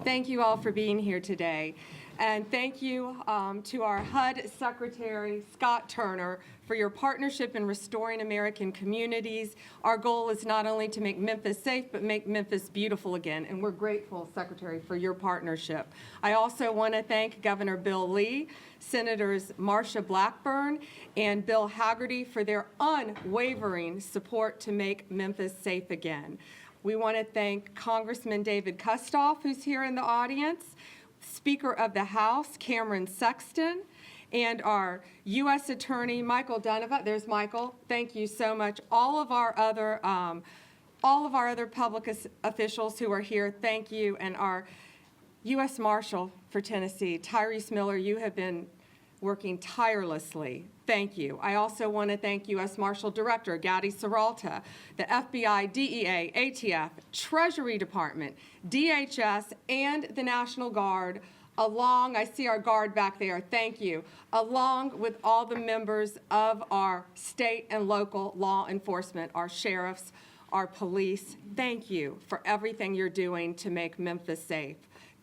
Thank you all for being here today. And thank you to our HUD Secretary, Scott Turner, for your partnership in restoring American communities. Our goal is not only to make Memphis safe, but make Memphis beautiful again. And we're grateful, Secretary, for your partnership. I also want to thank Governor Bill Lee, Senators Marsha Blackburn and Bill Hagerty for their unwavering support to make Memphis safe again. We want to thank Congressman David Kustoff, who's here in the audience, Speaker of the House, Cameron Sexton, and our U.S. Attorney, Michael Dunava. There's Michael. Thank you so much. All of our other public officials who are here, thank you. And our U.S. Marshal for Tennessee, Tyrese Miller, you have been working tirelessly. Thank you. I also want to thank U.S. Marshal Director Gadi Serralta, the FBI, DEA, ATF, Treasury Department, DHS, and the National Guard, I see our guard back there, thank you, along with all the members of our state and local law enforcement, our sheriffs, our police. Thank you for everything you're doing to make Memphis safe.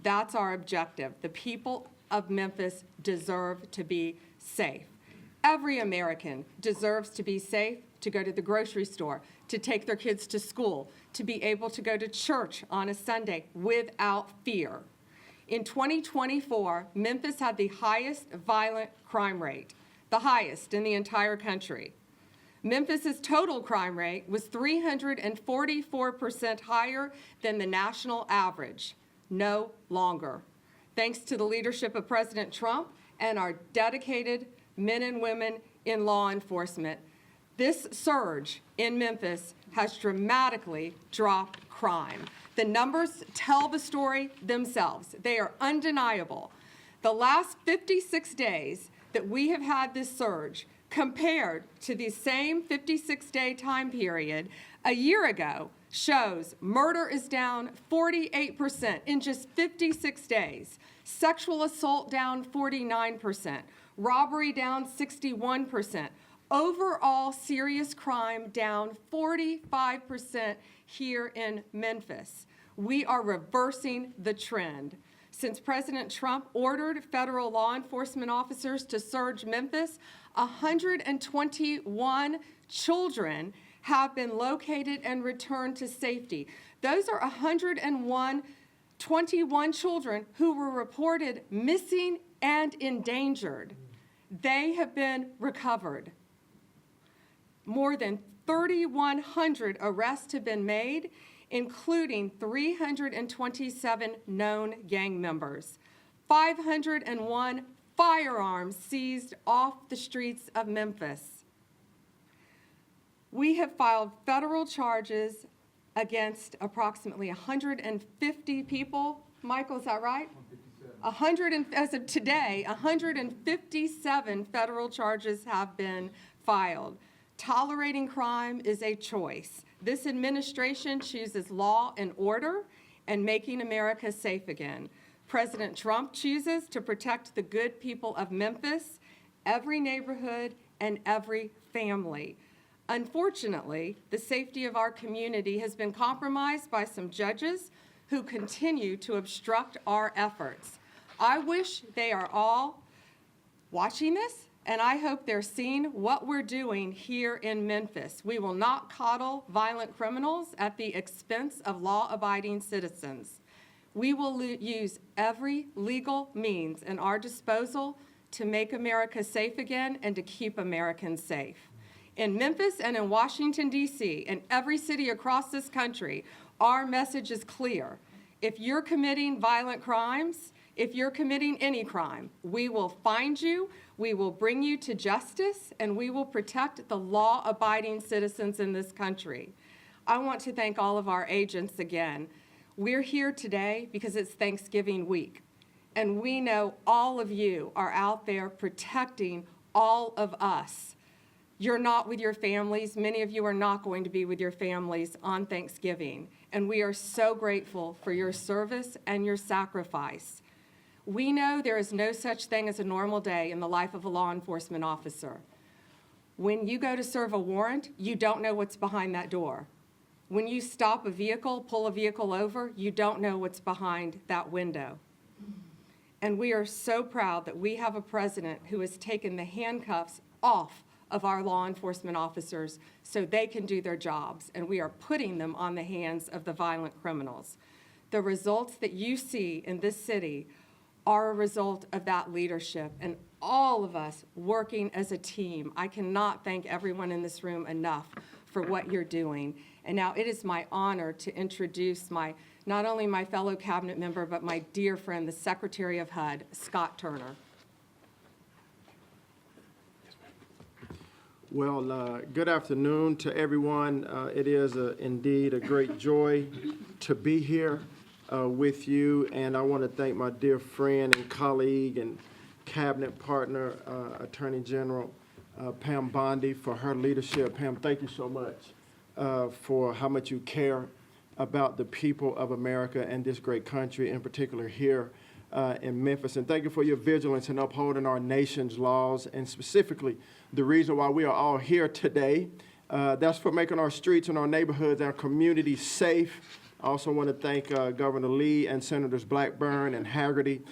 That's our objective. The people of Memphis deserve to be safe. Every American deserves to be safe, to go to the grocery store, to take their kids to school, to be able to go to church on a Sunday without fear. In 2024, Memphis had the highest violent crime rate, the highest in the entire country. Memphis's total crime rate was 344% higher than the national average. No longer. Thanks to the leadership of President Trump and our dedicated men and women in law enforcement, this surge in Memphis has dramatically dropped crime. The numbers tell the story themselves. They are undeniable. The last 56 days that we have had this surge, compared to the same 56-day time period a year ago, shows murder is down 48% in just 56 days, sexual assault down 49%, robbery down 61%, overall serious crime down 45% here in Memphis. We are reversing the trend. Since President Trump ordered federal law enforcement officers to search Memphis, 121 children have been located and returned to safety. Those are 121 children who were reported missing and endangered. They have been recovered. More than 3,100 arrests have been made, including 327 known gang members, 501 firearms seized off the streets of Memphis. We have filed federal charges against approximately 150 people. Michael, is that right? 157. As of today, 157 federal charges have been filed. Tolerating crime is a choice. This administration chooses law and order and making America safe again. President Trump chooses to protect the good people of Memphis, every neighborhood, and every family. Unfortunately, the safety of our community has been compromised by some judges who continue to obstruct our efforts. I wish they are all watching this, and I hope they're seeing what we're doing here in Memphis. We will not coddle violent criminals at the expense of law-abiding citizens. We will use every legal means in our disposal to make America safe again and to keep Americans safe. In Memphis and in Washington, D.C., and every city across this country, our message is clear. If you're committing violent crimes, if you're committing any crime, we will find you, we will bring you to justice, and we will protect the law-abiding citizens in this country. I want to thank all of our agents again. We're here today because it's Thanksgiving week, and we know all of you are out there protecting all of us. You're not with your families. Many of you are not going to be with your families on Thanksgiving, and we are so grateful for your service and your sacrifice. We know there is no such thing as a normal day in the life of a law enforcement officer. When you go to serve a warrant, you don't know what's behind that door. When you stop a vehicle, pull a vehicle over, you don't know what's behind that window. And we are so proud that we have a president who has taken the handcuffs off of our law enforcement officers so they can do their jobs, and we are putting them on the hands of the violent criminals. The results that you see in this city are a result of that leadership and all of us working as a team. I cannot thank everyone in this room enough for what you're doing. And now it is my honor to introduce not only my fellow cabinet member, but my dear friend, the Secretary of HUD, Scott Turner. Well, good afternoon to everyone. It is indeed a great joy to be here with you, and I want to thank my dear friend and colleague and cabinet partner, Attorney General Pam Bondi, for her leadership. Pam, thank you so much for how much you care about the people of America and this great country, in particular here in Memphis. And thank you for your vigilance in upholding our nation's laws, and specifically the reason why we are all here today. That's for making our streets and our neighborhoods and our communities safe. I also want to thank Governor Lee and Senators Blackburn and Haggerty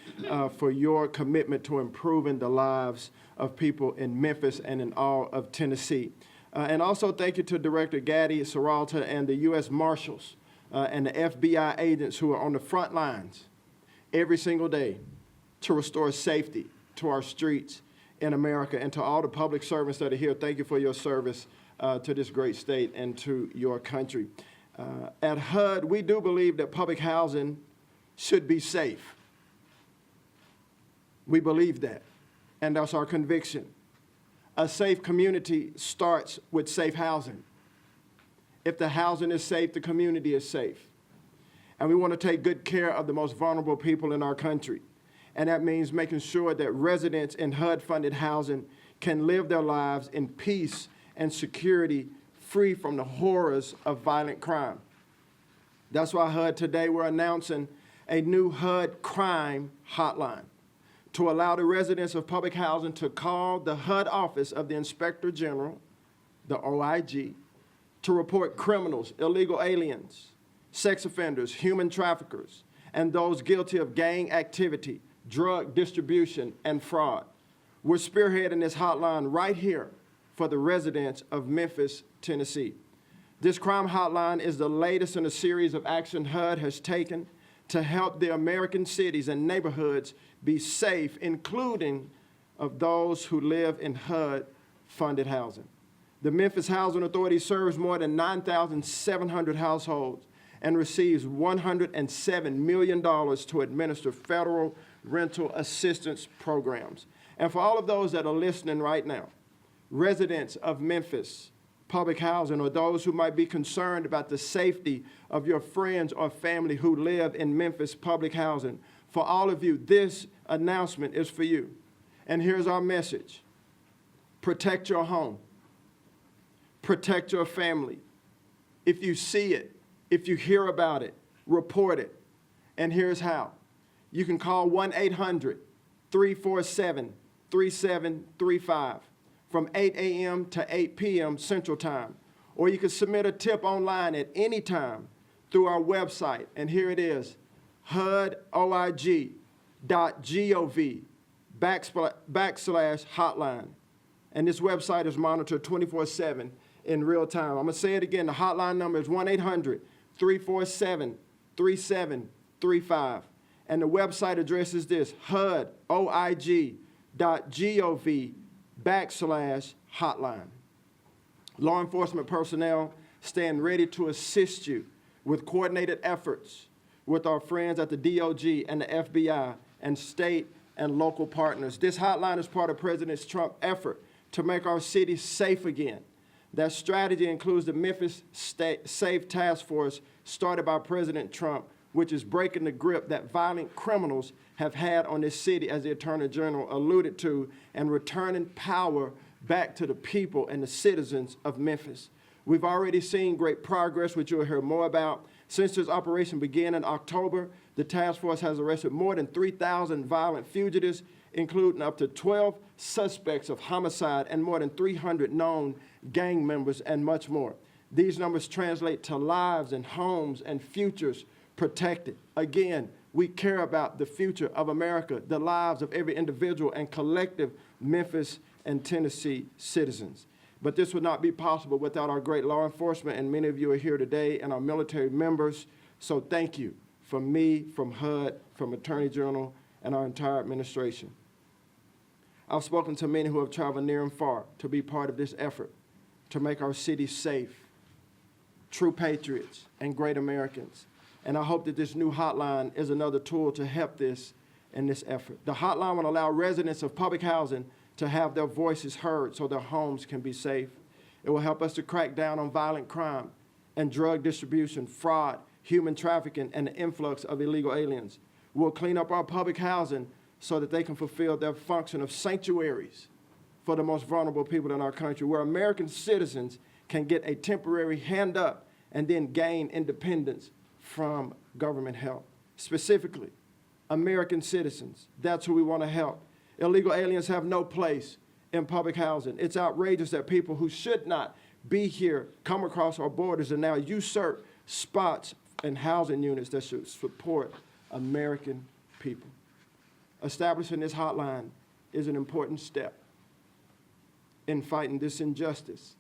for your commitment to improving the lives of people in Memphis and in all of Tennessee. And also thank you to Director Gaddy, Serralta, and the U.S. Marshals and the FBI agents who are on the front lines every single day to restore safety to our streets in America. And to all the public servants that are here, thank you for your service to this great state and to your country. At HUD, we do believe that public housing should be safe. We believe that, and that's our conviction. A safe community starts with safe housing. If the housing is safe, the community is safe. And we want to take good care of the most vulnerable people in our country. And that means making sure that residents in HUD-funded housing can live their lives in peace and security, free from the horrors of violent crime. That's why HUD today we're announcing a new HUD crime hotline to allow the residents of public housing to call the HUD office of the Inspector General, the OIG, to report criminals, illegal aliens, sex offenders, human traffickers, and those guilty of gang activity, drug distribution, and fraud. We're spearheading this hotline right here for the residents of Memphis, Tennessee. This crime hotline is the latest in a series of action HUD has taken to help the American cities and neighborhoods be safe, including of those who live in HUD-funded housing. The Memphis Housing Authority serves more than 9,700 households and receives $107 million to administer federal rental assistance programs. And for all of those that are listening right now, residents of Memphis public housing, or those who might be concerned about the safety of your friends or family who live in Memphis public housing, for all of you, this announcement is for you. And here's our message. Protect your home. Protect your family. If you see it, if you hear about it, report it. And here's how. You can call 1-800-347-3735 from 8 a.m. to 8 p.m. Central Time. Or you can submit a tip online at any time through our website. And here it is, hudoig.gov/hotline. And this website is monitored 24/7 in real time. I'm going to say it again. The hotline number is 1-800-347-3735. And the website address is this, hudoig.gov/hotline. Law enforcement personnel stand ready to assist you with coordinated efforts with our friends at the DOJ and the FBI and state and local partners. This hotline is part of President Trump's effort to make our city safe again. That strategy includes the Memphis Safe Task Force started by President Trump, which is breaking the grip that violent criminals have had on this city, as the Attorney General alluded to, and returning power back to the people and the citizens of Memphis. We've already seen great progress, which you'll hear more about. Since this operation began in October, the task force has arrested more than 3,000 violent fugitives, including up to 12 suspects of homicide and more than 300 known gang members and much more. These numbers translate to lives and homes and futures protected. Again, we care about the future of America, the lives of every individual and collective Memphis and Tennessee citizens. But this would not be possible without our great law enforcement, and many of you are here today, and our military members. So thank you from me, from HUD, from Attorney General, and our entire administration. I've spoken to many who have traveled near and far to be part of this effort to make our city safe, true patriots, and great Americans. And I hope that this new hotline is another tool to help this in this effort. The hotline will allow residents of public housing to have their voices heard so their homes can be safe. It will help us to crack down on violent crime and drug distribution, fraud, human trafficking, and the influx of illegal aliens. We'll clean up our public housing so that they can fulfill their function of sanctuaries for the most vulnerable people in our country, where American citizens can get a temporary hand up and then gain independence from government help. Specifically, American citizens, that's who we want to help. Illegal aliens have no place in public housing. It's outrageous that people who should not be here come across our borders and now usurp spots and housing units that should support American people. Establishing this hotline is an important step in fighting this injustice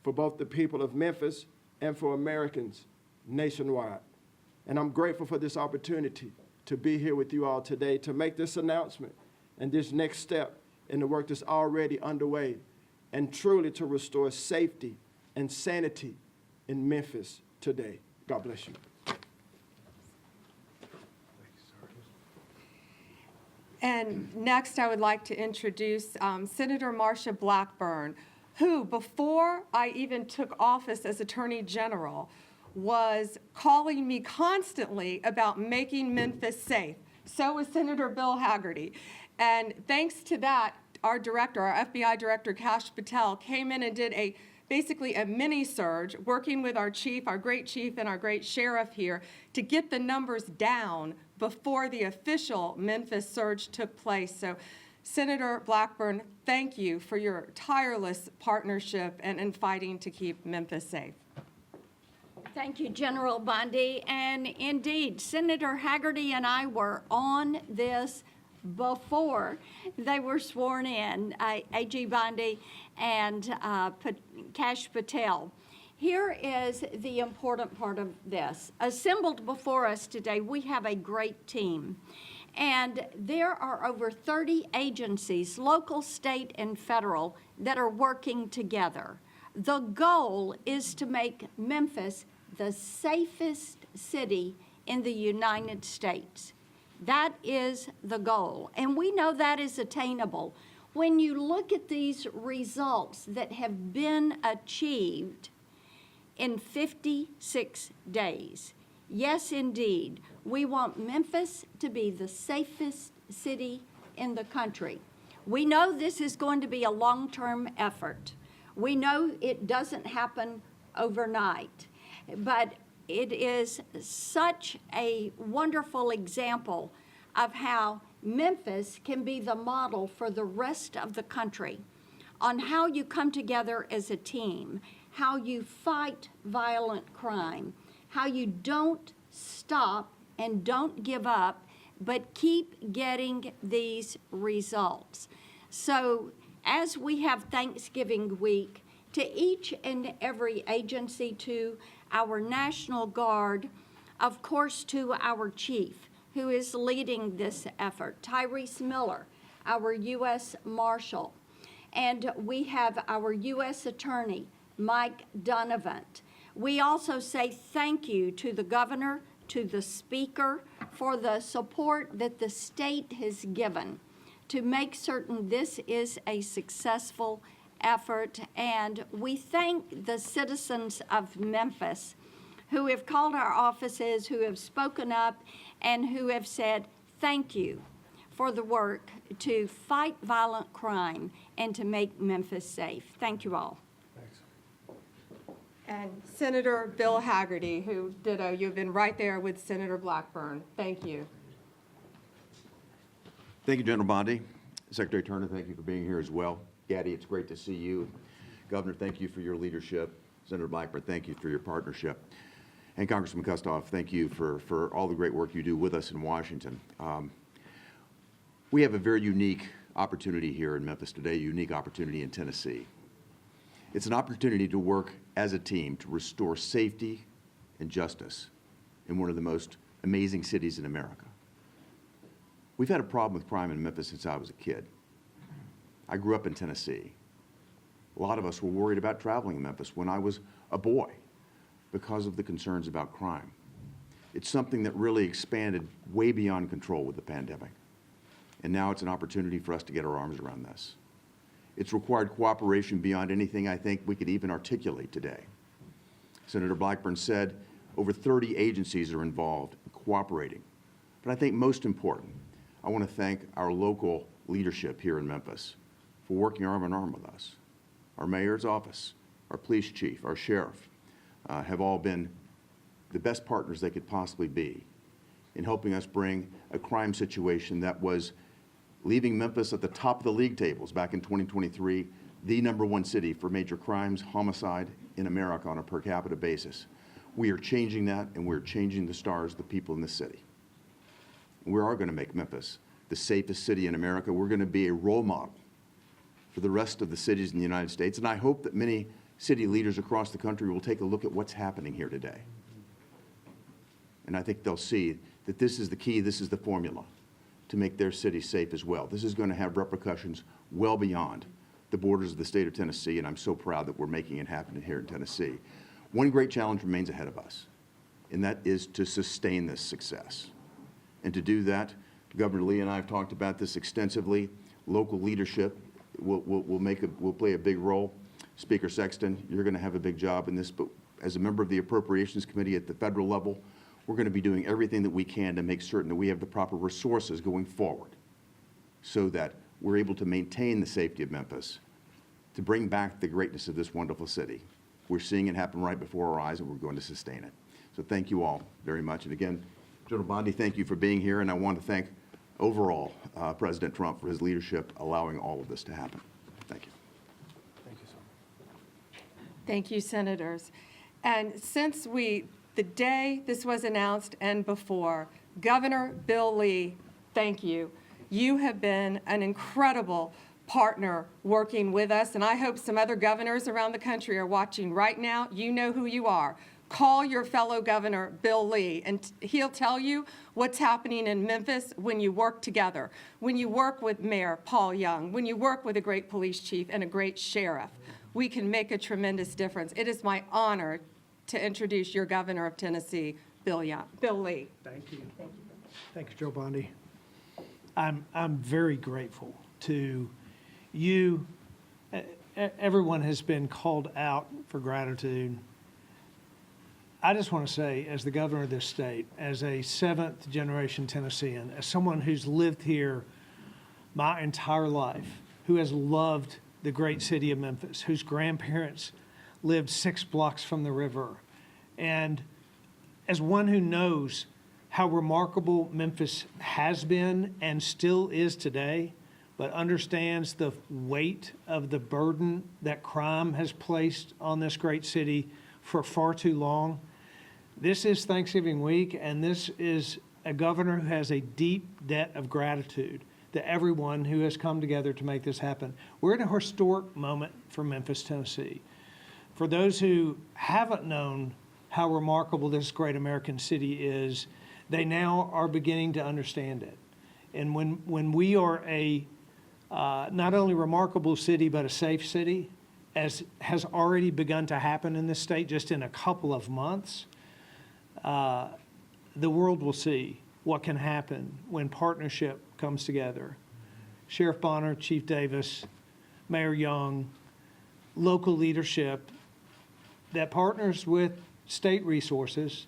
for both the people of Memphis and for Americans nationwide. And I'm grateful for this opportunity to be here with you all today to make this announcement and this next step in the work that's already underway, and truly to restore safety and sanity in Memphis today. God bless you. And next, I would like to introduce Senator Marsha Blackburn, who, before I even took office as Attorney General, was calling me constantly about making Memphis safe. So was Senator Bill Hagerty. And thanks to that, our director, our FBI director, Kash Patel, came in and did basically a mini surge, working with our chief, our great chief, and our great sheriff here to get the numbers down before the official Memphis surge took place. So, Senator Blackburn, thank you for your tireless partnership and in fighting to keep Memphis safe. Thank you, General Bondi. And indeed, Senator Hagerty and I were on this before they were sworn in, A.G. Bondi and Kash Patel. Here is the important part of this. Assembled before us today, we have a great team. And there are over 30 agencies, local, state, and federal, that are working together. The goal is to make Memphis the safest city in the United States. That is the goal, and we know that is attainable. When you look at these results that have been achieved in 56 days, yes, indeed, we want Memphis to be the safest city in the country. We know this is going to be a long-term effort. We know it doesn't happen overnight, but it is such a wonderful example of how Memphis can be the model for the rest of the country on how you come together as a team, how you fight violent crime, how you don't stop and don't give up, but keep getting these results. So as we have Thanksgiving week, to each and every agency, to our National Guard, of course to our chief, who is leading this effort, Tyrese Miller, our U.S. Marshal, and we have our U.S. Attorney, Mike Donovan. We also say thank you to the governor, to the speaker, for the support that the state has given to make certain this is a successful effort. And we thank the citizens of Memphis who have called our offices, who have spoken up, and who have said thank you for the work to fight violent crime and to make Memphis safe. Thank you all. And Senator Bill Hagerty, who ditto, you've been right there with Senator Blackburn. Thank you. Thank you, General Bondi. Secretary Turner, thank you for being here as well. Gaddy, it's great to see you. Governor, thank you for your leadership. Senator Blackburn, thank you for your partnership. And Congressman Kustoff, thank you for all the great work you do with us in Washington. We have a very unique opportunity here in Memphis today, a unique opportunity in Tennessee. It's an opportunity to work as a team to restore safety and justice in one of the most amazing cities in America. We've had a problem with crime in Memphis since I was a kid. I grew up in Tennessee. A lot of us were worried about traveling in Memphis when I was a boy because of the concerns about crime. It's something that really expanded way beyond control with the pandemic. And now it's an opportunity for us to get our arms around this. It's required cooperation beyond anything I think we could even articulate today. Senator Blackburn said over 30 agencies are involved in cooperating. But I think most important, I want to thank our local leadership here in Memphis for working arm in arm with us. Our mayor's office, our police chief, our sheriff have all been the best partners they could possibly be in helping us bring a crime situation that was leaving Memphis at the top of the league tables back in 2023, the #1 city for major crimes, homicide in America on a per capita basis. We are changing that, and we're changing the stars of the people in this city. We are going to make Memphis the safest city in America. We're going to be a role model for the rest of the cities in the United States, and I hope that many city leaders across the country will take a look at what's happening here today. And I think they'll see that this is the key, this is the formula to make their city safe as well. This is going to have repercussions well beyond the borders of the state of Tennessee, and I'm so proud that we're making it happen here in Tennessee. One great challenge remains ahead of us, and that is to sustain this success. And to do that, Governor Lee and I have talked about this extensively. Local leadership will play a big role. Speaker Sexton, you're going to have a big job in this, but as a member of the Appropriations Committee at the federal level, we're going to be doing everything that we can to make certain that we have the proper resources going forward so that we're able to maintain the safety of Memphis, to bring back the greatness of this wonderful city. We're seeing it happen right before our eyes, and we're going to sustain it. So thank you all very much. And again, General Bondi, thank you for being here, and I want to thank overall President Trump for his leadership allowing all of this to happen. Thank you. Thank you so much. Thank you, Senators. And since the day this was announced and before, Governor Bill Lee, thank you. You have been an incredible partner working with us, and I hope some other governors around the country are watching right now. You know who you are. Call your fellow governor, Bill Lee, and he'll tell you what's happening in Memphis when you work together, when you work with Mayor Paul Young, when you work with a great police chief and a great sheriff. We can make a tremendous difference. It is my honor to introduce your governor of Tennessee, Bill Lee. Thank you. Thank you, Joe Bondi. I'm very grateful to you. Everyone has been called out for gratitude. I just want to say, as the governor of this state, as a seventh-generation Tennessean, as someone who's lived here my entire life, who has loved the great city of Memphis, whose grandparents lived 6 blocks from the river, and as one who knows how remarkable Memphis has been and still is today, but understands the weight of the burden that crime has placed on this great city for far too long. This is Thanksgiving week, and this is a governor who has a deep debt of gratitude to everyone who has come together to make this happen. We're in a historic moment for Memphis, Tennessee. For those who haven't known how remarkable this great American city is, they now are beginning to understand it. And when we are a not only remarkable city, but a safe city, as has already begun to happen in this state just in a couple of months, the world will see what can happen when partnership comes together. Sheriff Bonner, Chief Davis, Mayor Young, local leadership that partners with state resources,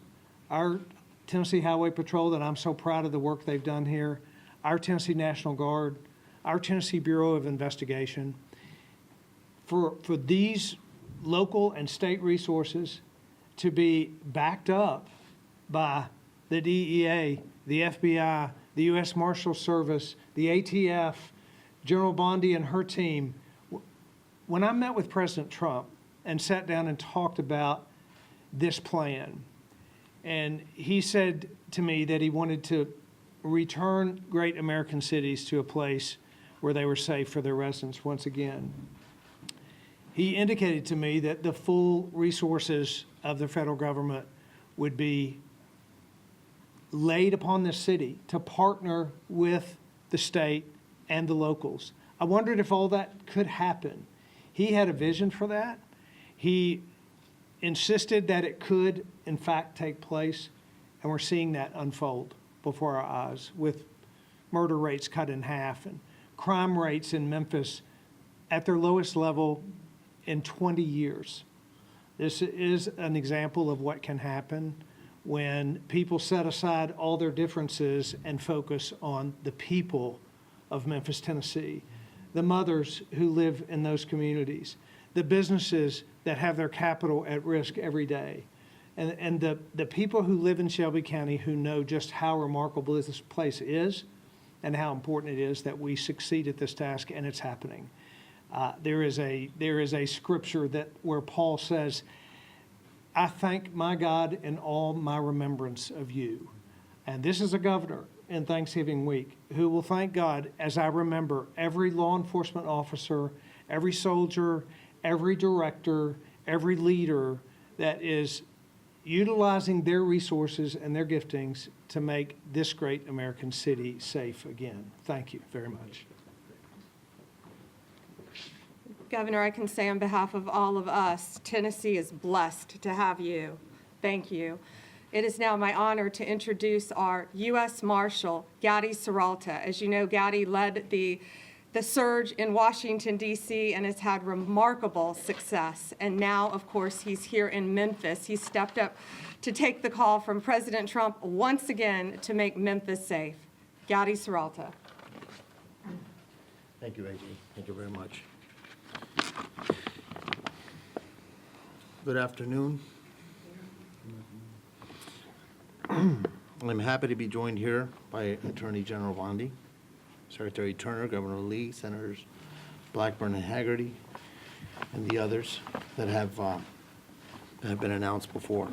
our Tennessee Highway Patrol, that I'm so proud of the work they've done here, our Tennessee National Guard, our Tennessee Bureau of Investigation. For these local and state resources to be backed up by the DEA, the FBI, the U.S. Marshal Service, the ATF, General Bondi and her team. When I met with President Trump and sat down and talked about this plan. And he said to me that he wanted to return great American cities to a place where they were safe for their residents once again. He indicated to me that the full resources of the federal government would be laid upon the city to partner with the state and the locals. I wondered if all that could happen. He had a vision for that. He insisted that it could, in fact, take place, and we're seeing that unfold before our eyes with murder rates cut in half and crime rates in Memphis at their lowest level in 20 years. This is an example of what can happen when people set aside all their differences and focus on the people of Memphis, Tennessee, the mothers who live in those communities, the businesses that have their capital at risk every day, and the people who live in Shelby County who know just how remarkable this place is and how important it is that we succeed at this task, and it's happening. There is a scripture where Paul says, I thank my God in all my remembrance of you. And this is a governor in Thanksgiving week who will thank God as I remember every law enforcement officer, every soldier, every director, every leader that is utilizing their resources and their giftings to make this great American city safe again. Thank you very much. Governor, I can say on behalf of all of us, Tennessee is blessed to have you. Thank you. It is now my honor to introduce our U.S. Marshal, Gady Serralta. As you know, Gady led the surge in Washington, D.C., and has had remarkable success. And now, of course, he's here in Memphis. He stepped up to take the call from President Trump once again to make Memphis safe. Gady Serralta. Thank you, A.G. Thank you very much. Good afternoon. I'm happy to be joined here by Attorney General Bondi, Secretary Turner, Governor Lee, Senators Blackburn and Hagerty, and the others that have been announced before.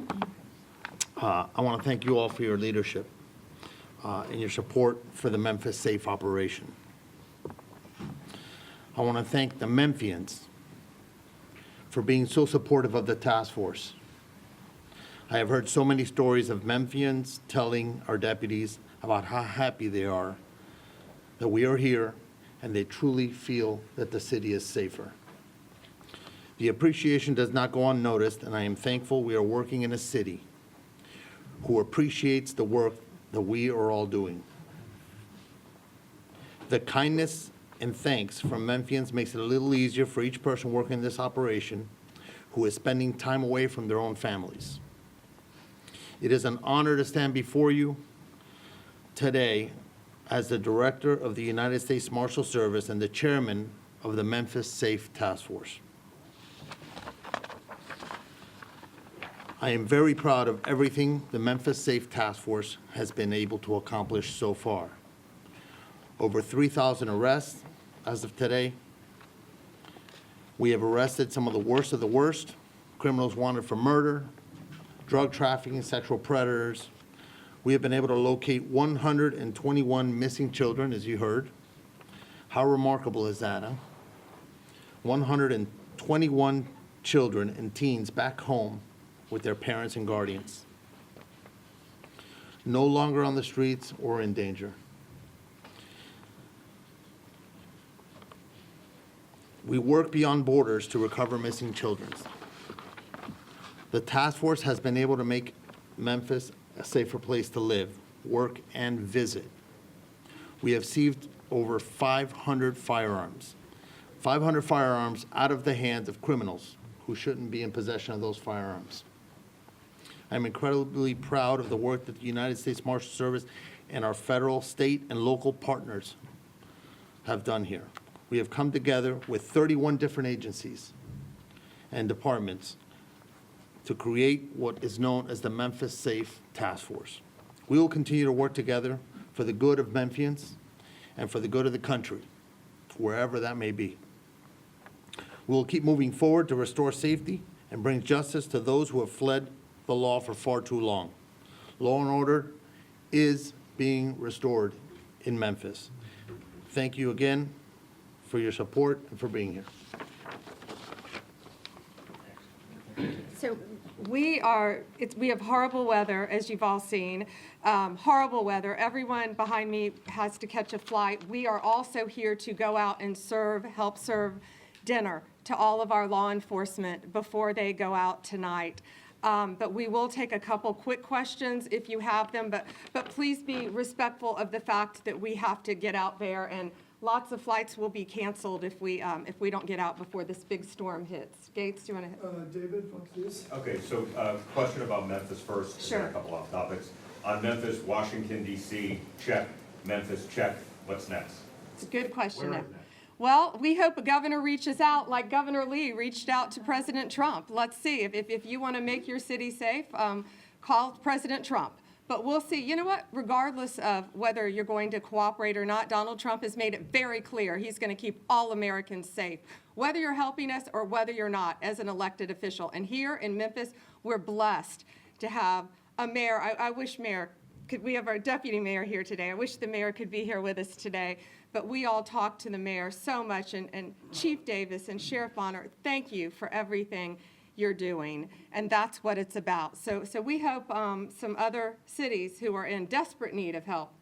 I want to thank you all for your leadership and your support for the Memphis Safe operation. I want to thank the Memphians for being so supportive of the task force. I have heard so many stories of Memphians telling our deputies about how happy they are that we are here and they truly feel that the city is safer. The appreciation does not go unnoticed, and I am thankful we are working in a city who appreciates the work that we are all doing. The kindness and thanks from Memphians makes it a little easier for each person working in this operation who is spending time away from their own families. It is an honor to stand before you today as the Director of the United States Marshal Service and the Chairman of the Memphis Safe Task Force. I am very proud of everything the Memphis Safe Task Force has been able to accomplish so far. Over 3,000 arrests as of today. We have arrested some of the worst criminals wanted for murder, drug trafficking, sexual predators. We have been able to locate 121 missing children, as you heard. How remarkable is that, huh? 121 children and teens back home with their parents and guardians. No longer on the streets or in danger. We work beyond borders to recover missing children. The task force has been able to make Memphis a safer place to live, work, and visit. We have seized over 500 firearms. 500 firearms out of the hands of criminals who shouldn't be in possession of those firearms. I'm incredibly proud of the work that the United States Marshal Service and our federal, state, and local partners have done here. We have come together with 31 different agencies and departments to create what is known as the Memphis Safe Task Force. We will continue to work together for the good of Memphians and for the good of the country, wherever that may be. We will keep moving forward to restore safety and bring justice to those who have fled the law for far too long. Law and order is being restored in Memphis. Thank you again for your support and for being here. So we have horrible weather, as you've all seen, horrible weather. Everyone behind me has to catch a flight. We are also here to go out and help serve dinner to all of our law enforcement before they go out tonight. But we will take a couple quick questions if you have them, but please be respectful of the fact that we have to get out there, and lots of flights will be canceled if we don't get out before this big storm hits. Gates, do you want to? David, Fox News. Okay, so question about Memphis first, and then Sure. a couple off topics. On Memphis, Washington DC, check. Memphis, check. What's next? It's a good question. Where is that? Well, we hope a governor reaches out like Governor Lee reached out to President Trump. Let's see, if you want to make your city safe, call President Trump. But we'll see. You know what? Regardless of whether you're going to cooperate or not, Donald Trump has made it very clear he's going to keep all Americans safe, whether you're helping us or whether you're not, as an elected official. And here in Memphis, we're blessed to have a mayor. I wish we have our deputy mayor here today. I wish the mayor could be here with us today. But we all talk to the mayor so much, and Chief Davis and Sheriff Bonner, thank you for everything you're doing, and that's what it's about. So we hope some other cities who are in desperate need of help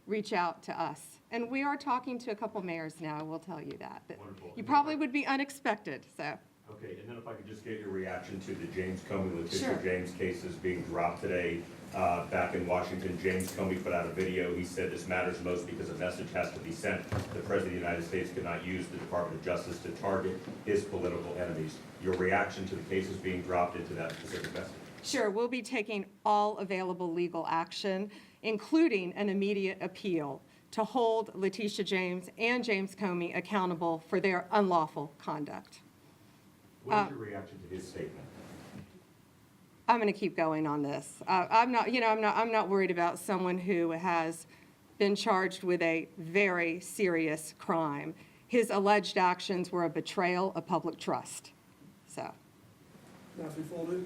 reach out to us. And we are talking to a couple mayors now, I will tell you that. But Wonderful. you probably would be unexpected, so. Okay, and then if I could just get your reaction to the James Comey, Sure. Letitia James cases being dropped today. Back in Washington, James Comey put out a video. He said this matters most because a message has to be sent. The President of the United States cannot use the Department of Justice to target his political enemies. Your reaction to the cases being dropped into that specific message? Sure, we'll be taking all available legal action, including an immediate appeal to hold Letitia James and James Comey accountable for their unlawful conduct. What is your reaction to his statement? I'm going to keep going on this. I'm not worried about someone who has been charged with a very serious crime. His alleged actions were a betrayal of public trust. So, Matthew Folden.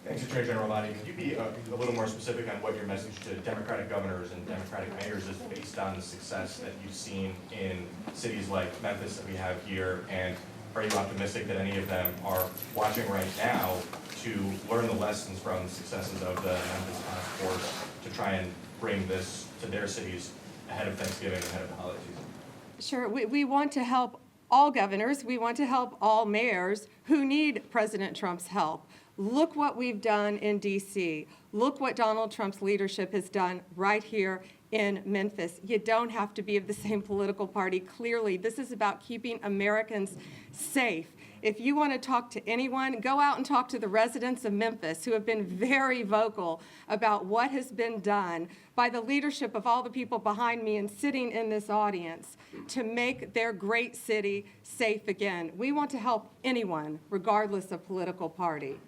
Thanks, Attorney General Bondi. Could you be a little more specific on what your message to Democratic governors and Democratic mayors is based on the success that you've seen in cities like Memphis that we have here? And are you optimistic that any of them are watching right now to learn the lessons from the successes of the Memphis Task Force to try and bring this to their cities ahead of Thanksgiving, ahead of the holiday season? sure, we want to help all governors. We want to help all mayors who need President Trump's help. Look what we've done in D.C. Look what Donald Trump's leadership has done right here in Memphis. You don't have to be of the same political party. Clearly, this is about keeping Americans safe. If you want to talk to anyone, go out and talk to the residents of Memphis who have been very vocal about what has been done by the leadership of all the people behind me and sitting in this audience to make their great city safe again. We want to help anyone, regardless of political party.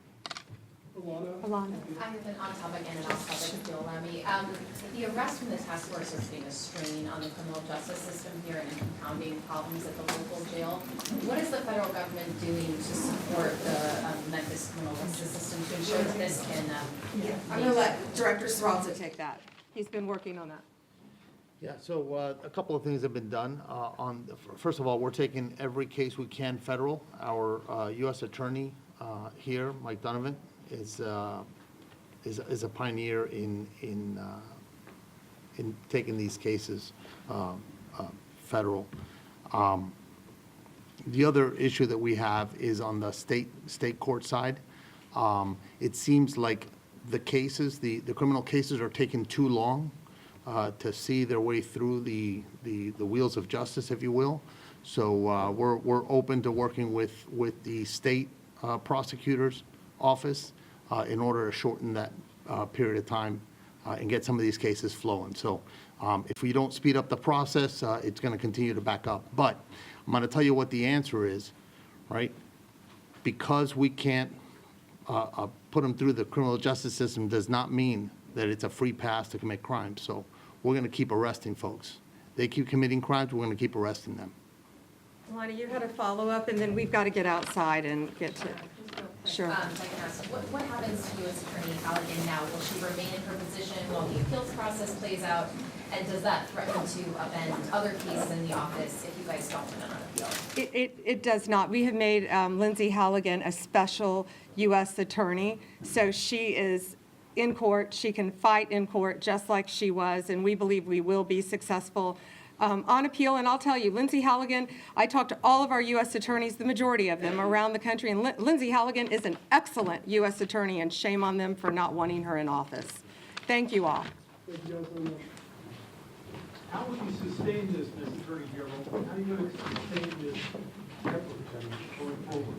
Alana. I have an on-topic and an off-topic, if you'll allow me. The arrest from the task force is putting a strain on the criminal justice system here and compounding problems at the local jail. What is the federal government doing to support the Memphis criminal justice system to ensure that this can? I'm going to let Director Serralza take that. He's been working on that. Yeah, so a couple of things have been done. First of all, we're taking every case we can federal. Our U.S. Attorney here, Mike Donovan, is a pioneer in taking these cases federal. The other issue that we have is on the state court side. It seems like the cases, the criminal cases, are taking too long to see their way through the wheels of justice, if you will. So we're open to working with the state prosecutor's office in order to shorten that period of time and get some of these cases flowing. So if we don't speed up the process, it's going to continue to back up. But I'm going to tell you what the answer is, right? Because we can't put them through the criminal justice system does not mean that it's a free pass to commit crimes. So we're going to keep arresting folks. They keep committing crimes, we're going to keep arresting them. Kalani, you had a follow-up, and then we've got to get outside and get to, sure. If I can ask, what happens to U.S. Attorney Halligan now? Will she remain in her position while the appeals process plays out? And does that threaten to upend other cases in the office if you guys don't win on appeal? It does not. We have made Lindsay Halligan a special U.S. attorney, so she is in court. She can fight in court just like she was, and we believe we will be successful on appeal. And I'll tell you, Lindsay Halligan, I talked to all of our U.S. attorneys, the majority of them around the country, and Lindsay Halligan is an excellent U.S. attorney, and shame on them for not wanting her in office. Thank you all. Thank you guys very much. How would you sustain this, Ms. Attorney General? How are you going to sustain this effort going forward?